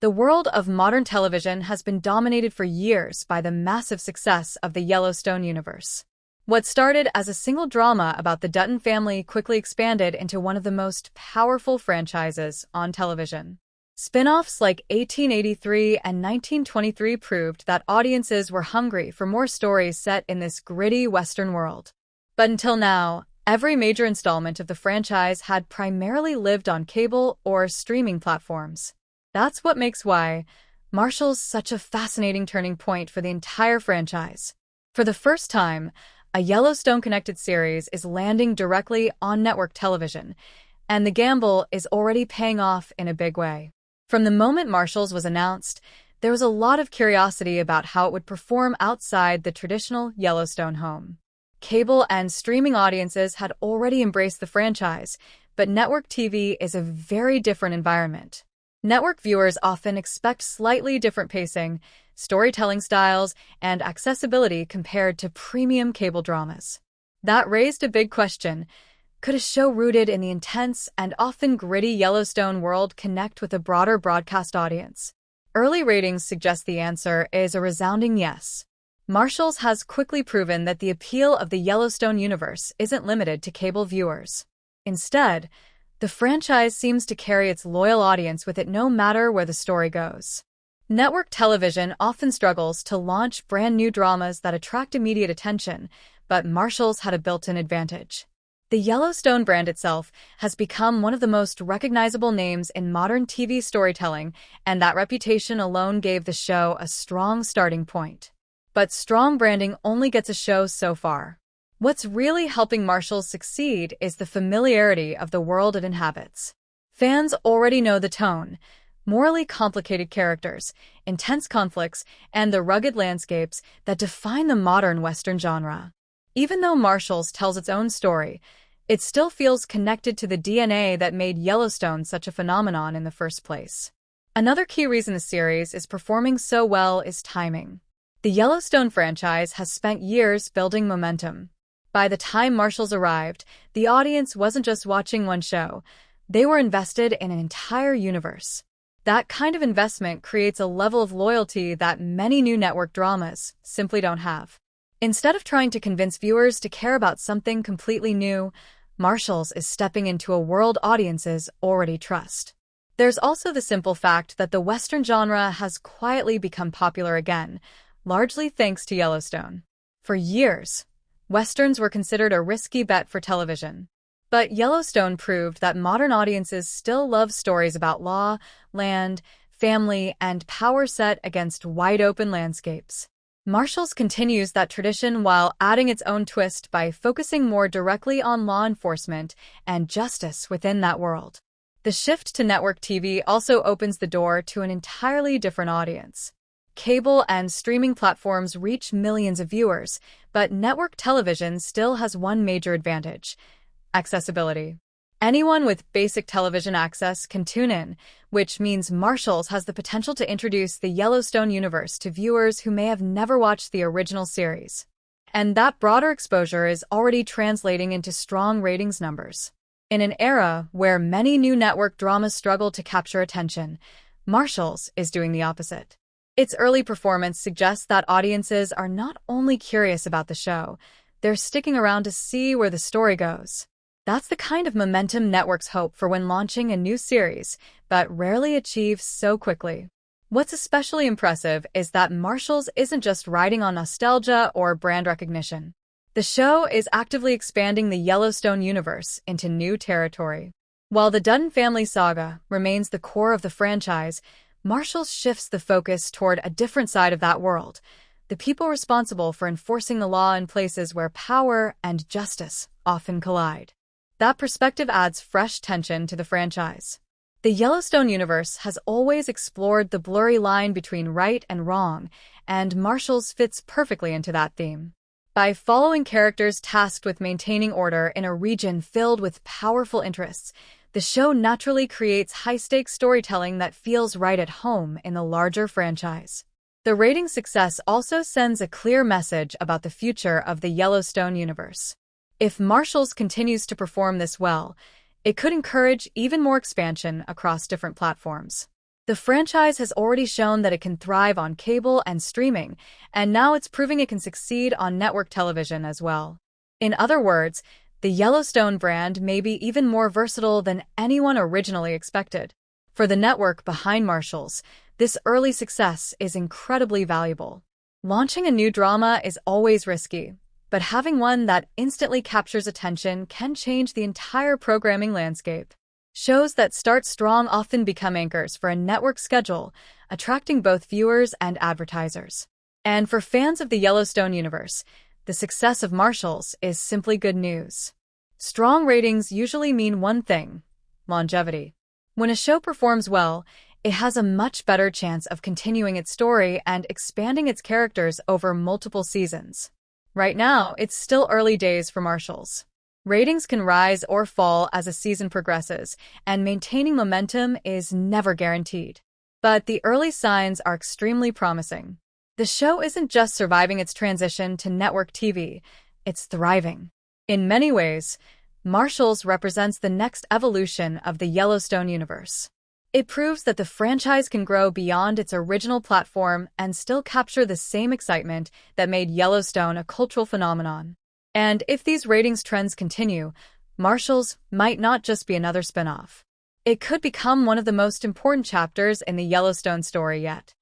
The world of modern television has been dominated for years by the massive success of the Yellowstone universe. What started as a single drama about the Dutton family quickly expanded into one of the most powerful franchises on television. Spin-offs like 1883 and 1923 proved that audiences were hungry for more stories set in this gritty Western world. But until now, every major installment of the franchise had primarily lived on cable or streaming platforms. That's what makes Marshals such a fascinating turning point for the entire franchise. For the first time, a Yellowstone-connected series is landing directly on network television, and the gamble is already paying off in a big way. From the moment Marshals was announced, there was a lot of curiosity about how it would perform outside the traditional Yellowstone home. Cable and streaming audiences had already embraced the franchise, but network TV is a very different environment. Network viewers often expect slightly different pacing, storytelling styles, and accessibility compared to premium cable dramas. That raised a big question. Could a show rooted in the intense and often gritty Yellowstone world connect with a broader broadcast audience? Early ratings suggest the answer is a resounding yes. Marshals has quickly proven that the appeal of the Yellowstone universe isn't limited to cable viewers. Instead, the franchise seems to carry its loyal audience with it no matter where the story goes. Network television often struggles to launch brand new dramas that attract immediate attention, but Marshals had a built-in advantage. The Yellowstone brand itself has become one of the most recognizable names in modern TV storytelling, and that reputation alone gave the show a strong starting point. But strong branding only gets a show so far. What's really helping Marshals succeed is the familiarity of the world it inhabits. Fans already know the tone, morally complicated characters, intense conflicts, and the rugged landscapes that define the modern Western genre. Even though Marshals tells its own story, it still feels connected to the DNA that made Yellowstone such a phenomenon in the first place. Another key reason the series is performing so well is timing. The Yellowstone franchise has spent years building momentum. By the time Marshals arrived, the audience wasn't just watching one show, they were invested in an entire universe. That kind of investment creates a level of loyalty that many new network dramas simply don't have. Instead of trying to convince viewers to care about something completely new, Marshals is stepping into a world audiences already trust. There's also the simple fact that the Western genre has quietly become popular again, largely thanks to Yellowstone. For years, Westerns were considered a risky bet for television. But Yellowstone proved that modern audiences still love stories about law, land, family, and power set against wide-open landscapes. Marshals continues that tradition while adding its own twist by focusing more directly on law enforcement and justice within that world. The shift to network TV also opens the door to an entirely different audience. Cable and streaming platforms reach millions of viewers, but network television still has one major advantage: accessibility. Anyone with basic television access can tune in, which means Marshals has the potential to introduce the Yellowstone universe to viewers who may have never watched the original series. And that broader exposure is already translating into strong ratings numbers. In an era where many new network dramas struggle to capture attention, Marshals is doing the opposite. Its early performance suggests that audiences are not only curious about the show, they're sticking around to see where the story goes. That's the kind of momentum networks hope for when launching a new series, but rarely achieve so quickly. What's especially impressive is that Marshals isn't just riding on nostalgia or brand recognition. The show is actively expanding the Yellowstone universe into new territory. While the Dutton family saga remains the core of the franchise, Marshals shifts the focus toward a different side of that world, the people responsible for enforcing the law in places where power and justice often collide. That perspective adds fresh tension to the franchise. The Yellowstone universe has always explored the blurry line between right and wrong, and Marshals fits perfectly into that theme. By following characters tasked with maintaining order in a region filled with powerful interests, the show naturally creates high-stakes storytelling that feels right at home in the larger franchise. The rating success also sends a clear message about the future of the Yellowstone universe. If Marshals continues to perform this well, it could encourage even more expansion across different platforms. The franchise has already shown that it can thrive on cable and streaming, and now it's proving it can succeed on network television as well. In other words, the Yellowstone brand may be even more versatile than anyone originally expected. For the network behind Marshals, this early success is incredibly valuable. Launching a new drama is always risky, but having one that instantly captures attention can change the entire programming landscape. Shows that start strong often become anchors for a network schedule, attracting both viewers and advertisers. And for fans of the Yellowstone universe, the success of Marshals is simply good news. Strong ratings usually mean one thing: longevity. When a show performs well, it has a much better chance of continuing its story and expanding its characters over multiple seasons. Right now, it's still early days for Marshals. Ratings can rise or fall as a season progresses, and maintaining momentum is never guaranteed. But the early signs are extremely promising. The show isn't just surviving its transition to network TV, it's thriving. In many ways, Marshals represents the next evolution of the Yellowstone universe. It proves that the franchise can grow beyond its original platform and still capture the same excitement that made Yellowstone a cultural phenomenon. And if these ratings trends continue, Marshals might not just be another spin-off. It could become one of the most important chapters in the Yellowstone story yet.